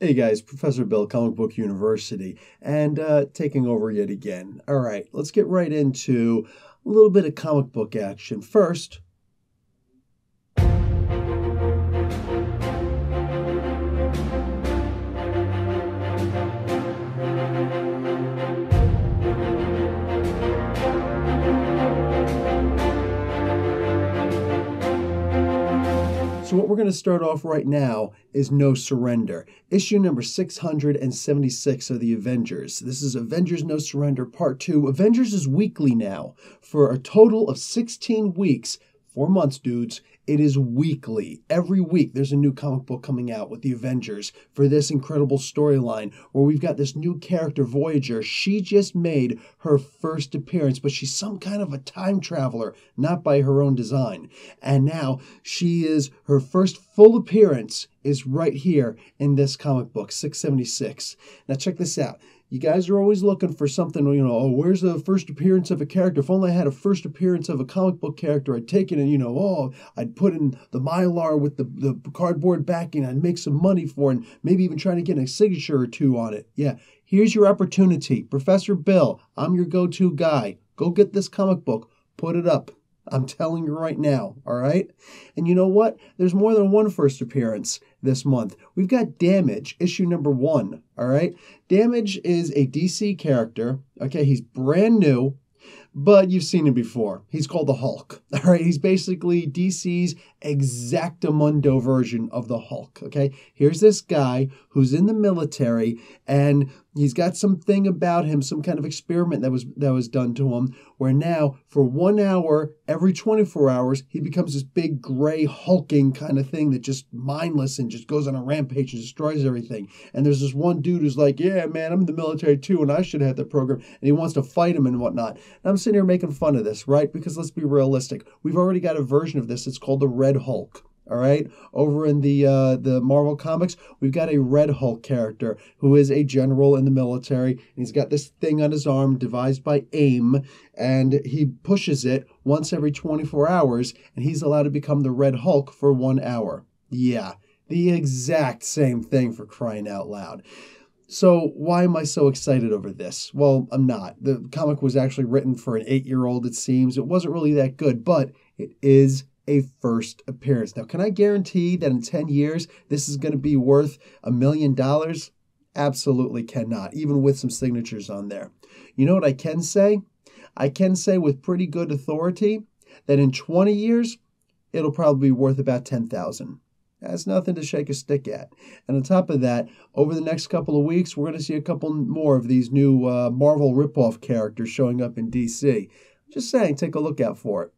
Hey guys, Professor Bill, Comic Book University, and taking over yet again. All right, let's get right into a little bit of comic book action. First, so what we're going to start off right now is No Surrender. Issue number 676 of the Avengers. This is Avengers No Surrender Part 2. Avengers is weekly now for a total of 16 weeks. 4 months, dudes. It is weekly. Every week there's a new comic book coming out with the Avengers for this incredible storyline where we've got this new character, Voyager. She just made her first appearance, but she's some kind of a time traveler, not by her own design. And now her first full appearance is right here in this comic book, 676. Now check this out. You guys are always looking for something, where's the first appearance of a character? If only I had a first appearance of a comic book character, I'd take it and, I'd put in the Mylar with the cardboard backing, I'd make some money for it, and maybe even try to get a signature or two on it. Yeah, here's your opportunity. Professor Bill, I'm your go-to guy. Go get this comic book, put it up. I'm telling you right now, all right? And you know what? There's more than one first appearance this month. We've got Damage, issue number 1, all right? Damage is a DC character, okay? He's brand new, but you've seen him before. He's called the Hulk, all right? He's basically DC's exactamundo version of the Hulk, okay? Here's this guy who's in the military, and he's got something about him, some kind of experiment that was done to him, where now for 1 hour every 24 hours, he becomes this big gray hulking kind of thing that just mindless and just goes on a rampage and destroys everything. And there's this one dude who's like, yeah, man, I'm in the military too, and I should have that program. And he wants to fight him and whatnot. And I'm sitting here making fun of this, right? Because let's be realistic. We've already got a version of this. It's called the Red Hulk. All right, over in the Marvel Comics, we've got a Red Hulk character who is a general in the military, and he's got this thing on his arm devised by AIM, and he pushes it once every 24 hours, and he's allowed to become the Red Hulk for 1 hour. Yeah, the exact same thing, for crying out loud. So why am I so excited over this? Well, I'm not. The comic was actually written for an 8-year-old, it seems. It wasn't really that good, but it is a first appearance. Now, can I guarantee that in 10 years, this is going to be worth $1 million? Absolutely cannot, even with some signatures on there. You know what I can say? I can say with pretty good authority that in 20 years, it'll probably be worth about $10,000. That's nothing to shake a stick at. And on top of that, over the next couple of weeks, we're going to see a couple more of these new Marvel ripoff characters showing up in DC. Just saying, take a look out for it.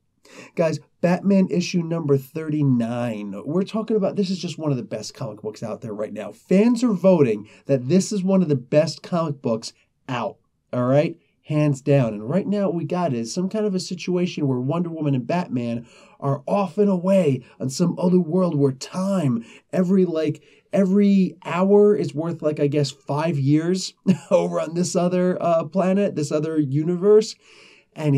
Guys, Batman issue number 39. We're talking about, this is just one of the best comic books out there right now. Fans are voting that this is one of the best comic books out, all right? Hands down. And right now what we got is some kind of a situation where Wonder Woman and Batman are off and away on some other world where time, every hour is worth, I guess, 5 years over on this other planet, this other universe. And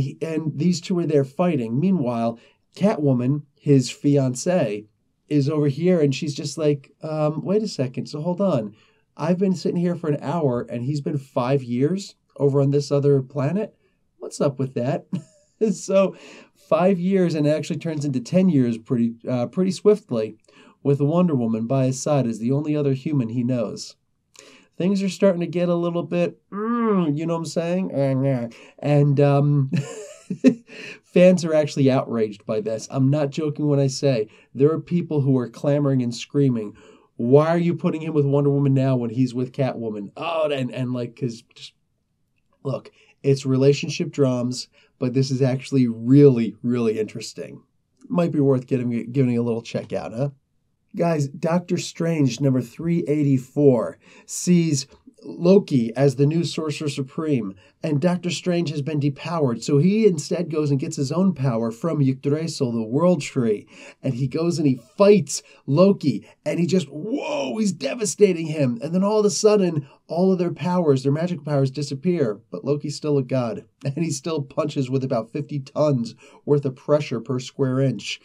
these two are there fighting. Meanwhile, Catwoman, his fiancée, is over here, and she's just like, wait a second, so hold on. I've been sitting here for an hour, and he's been 5 years over on this other planet? What's up with that? So 5 years, and it actually turns into 10 years pretty swiftly, with Wonder Woman by his side as the only other human he knows. Things are starting to get a little bit, you know what I'm saying? And fans are actually outraged by this. I'm not joking when I say there are people who are clamoring and screaming, why are you putting him with Wonder Woman now when he's with Catwoman? Oh, because look, it's relationship dramas, but this is actually really, really interesting. Might be worth giving a little check out, huh? Guys, Doctor Strange number 384 sees Loki as the new Sorcerer Supreme, and Doctor Strange has been depowered, so he instead goes and gets his own power from Yggdrasil, the World Tree, and he goes and he fights Loki, and he's devastating him, and then all of a sudden, all of their powers, their magic powers disappear, but Loki's still a god, and he still punches with about 50 tons worth of pressure per square inch.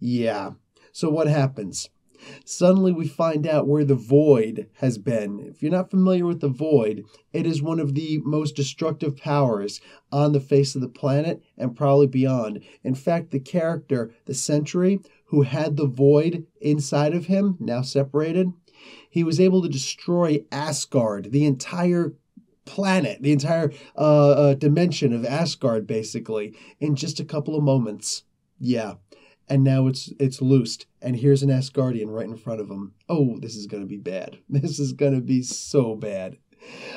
Yeah, so what happens? Suddenly we find out where the Void has been. If you're not familiar with the Void, it is one of the most destructive powers on the face of the planet and probably beyond. In fact, the character, the Sentry, who had the Void inside of him, now separated, he was able to destroy Asgard, the entire planet, the entire dimension of Asgard, basically, in just a couple of moments. Yeah. And now it's loosed, and here's an Asgardian right in front of him. Oh, this is going to be bad. This is going to be so bad.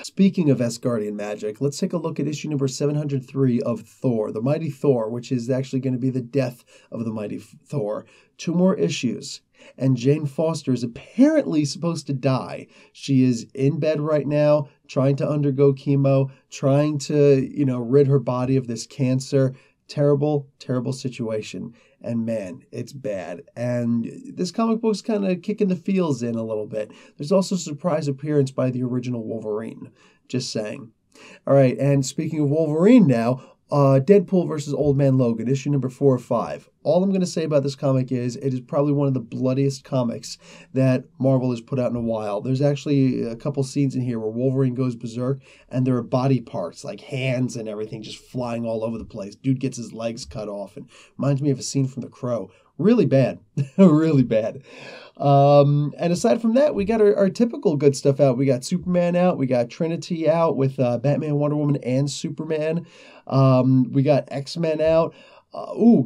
Speaking of Asgardian magic, let's take a look at issue number 703 of Thor, the Mighty Thor, which is actually going to be the death of the Mighty Thor. 2 more issues, and Jane Foster is apparently supposed to die. She is in bed right now, trying to undergo chemo, trying to, rid her body of this cancer. Terrible, terrible situation. And man, it's bad. And this comic book's kind of kicking the feels in a little bit. There's also a surprise appearance by the original Wolverine. Just saying. All right, and speaking of Wolverine now, Deadpool versus Old Man Logan, issue number 4 or 5. All I'm going to say about this comic is it is probably one of the bloodiest comics that Marvel has put out in a while. There's actually a couple scenes in here where Wolverine goes berserk and there are body parts, like hands and everything, just flying all over the place. Dude gets his legs cut off, and reminds me of a scene from The Crow. Really bad. Really bad. And aside from that, we got our typical good stuff out. We got Superman out. We got Trinity out with Batman, Wonder Woman, and Superman. We got XMen out.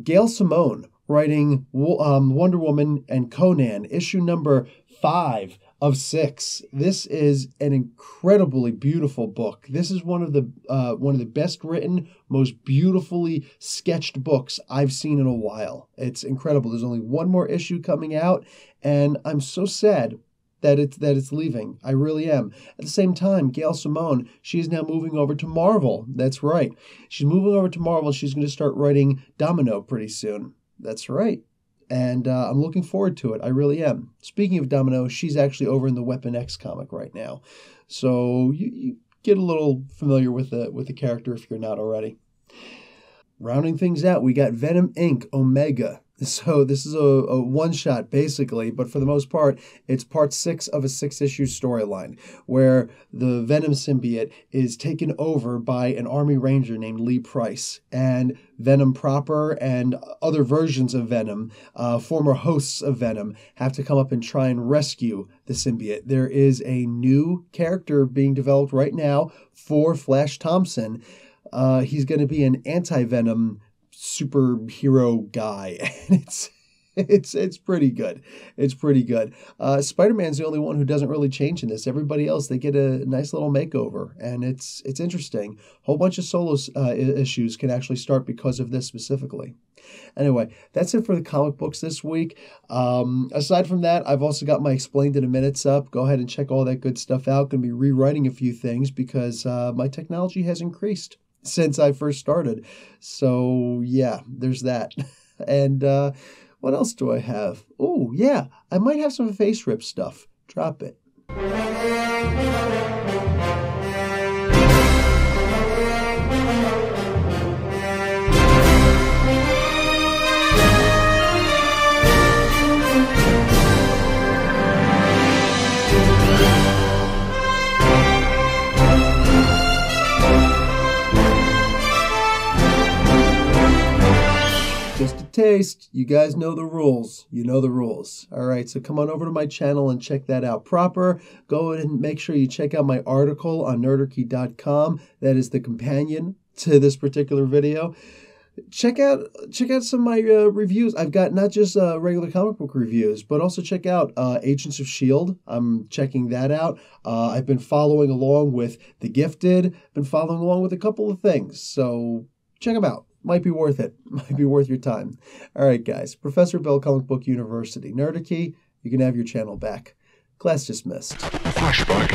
Gail Simone writing Wonder Woman and Conan, issue number 5 of 6. This is an incredibly beautiful book. This is one of the best written, most beautifully sketched books I've seen in a while. It's incredible. There's only one more issue coming out, and I'm so sad that it's leaving. I really am. At the same time, Gail Simone, she is now moving over to Marvel. That's right. She's moving over to Marvel. She's going to start writing Domino pretty soon. That's right. And I'm looking forward to it. I really am. Speaking of Domino, she's actually over in the Weapon X comic right now. So you get a little familiar with the character if you're not already. Rounding things out, we got Venom Inc. Omega. So this is a one-shot, basically, but for the most part, it's part 6 of a 6-issue storyline where the Venom symbiote is taken over by an Army Ranger named Lee Price, and Venom proper and other versions of Venom, former hosts of Venom, have to come up and try and rescue the symbiote. There is a new character being developed right now for Flash Thompson. He's going to be an anti-Venom superhero guy, and it's pretty good. It's pretty good. Spider-Man's the only one who doesn't really change in this. Everybody else, they get a nice little makeover, and it's interesting. A whole bunch of solo issues can actually start because of this specifically. Anyway, that's it for the comic books this week. Aside from that, I've also got my Explained in a Minute's up. Go ahead and check all that good stuff out. Going to be rewriting a few things because my technology has increased since I first started. So yeah, there's that. And what else do I have? Oh yeah, I might have some FASERIP stuff. Drop it. Just a taste. You guys know the rules. You know the rules. All right, so come on over to my channel and check that out proper. Go and make sure you check out my article on Nerdarchy.com. That is the companion to this particular video. Check out some of my reviews. I've got not just regular comic book reviews, but also check out Agents of S.H.I.E.L.D. I'm checking that out. I've been following along with The Gifted. Been following along with a couple of things. So check them out. Might be worth it. Might be worth your time. All right, guys. Professor Bill, Comic Book University. Nerdarchy, you can have your channel back. Class dismissed. Flashback.